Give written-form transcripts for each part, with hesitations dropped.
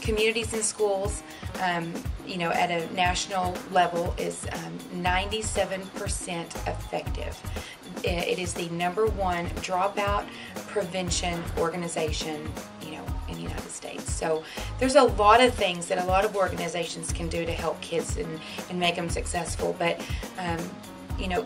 Communities in schools, at a national level is 97% effective. It is the #1 dropout prevention organization, in the United States. So there's a lot of things that a lot of organizations can do to help kids and make them successful. But,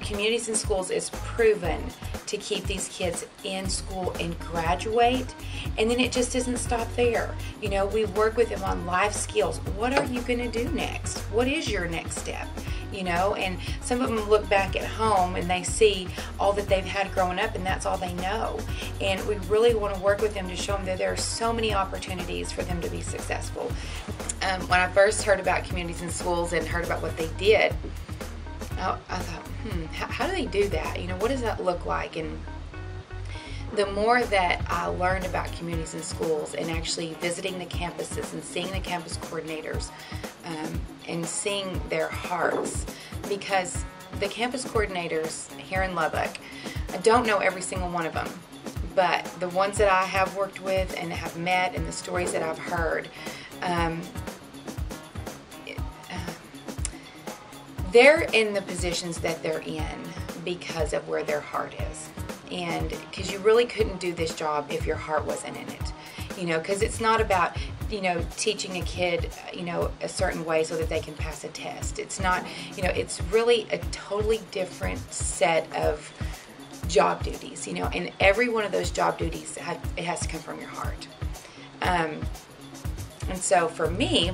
Communities in Schools is proven to keep these kids in school and graduate. And then it just doesn't stop there. We work with them on life skills. What are you going to do next? What is your next step? And some of them look back at home and they see all that they've had growing up, and that's all they know. And we really want to work with them to show them that there are so many opportunities for them to be successful. When I first heard about Communities in Schools and heard about what they did, I thought, how do they do that? What does that look like? And the more that I learned about Communities in Schools and actually visiting the campuses and seeing the campus coordinators and seeing their hearts, because the campus coordinators here in Lubbock, I don't know every single one of them, but the ones that I have worked with and have met and the stories that I've heard, they're in the positions that they're in because of where their heart is. And because you really couldn't do this job if your heart wasn't in it. Because it's not about, teaching a kid, a certain way so that they can pass a test. It's not, it's really a totally different set of job duties, and every one of those job duties, it has to come from your heart. And so for me,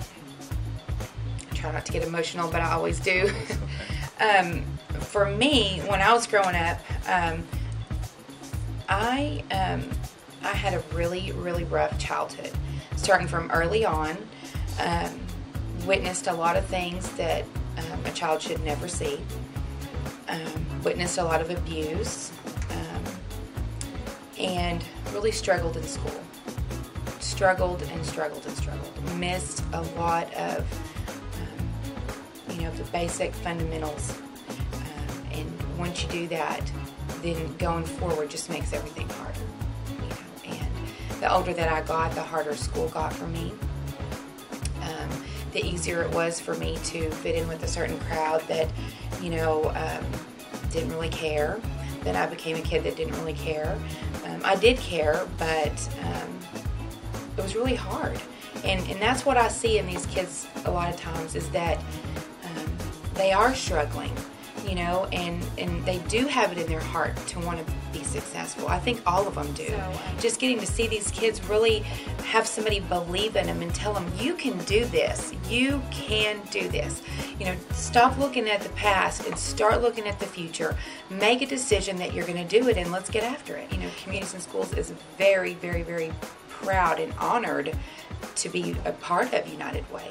try not to get emotional, but I always do. For me, when I was growing up, I had a really, really rough childhood, starting from early on. Witnessed a lot of things that a child should never see. Witnessed a lot of abuse, and really struggled in school. Struggled and struggled and struggled. Missed a lot of the basic fundamentals, and once you do that, then going forward just makes everything harder. And the older that I got, the harder school got for me. The easier it was for me to fit in with a certain crowd that didn't really care. Then I became a kid that didn't really care. I did care, but it was really hard. And that's what I see in these kids a lot of times, is that they are struggling, and they do have it in their heart to want to be successful. I think all of them do. Just getting to see these kids really have somebody believe in them and tell them, you can do this. You can do this. Stop looking at the past and start looking at the future. Make a decision that you're going to do it, and let's get after it. Communities in Schools is very, very, very proud and honored to be a part of United Way.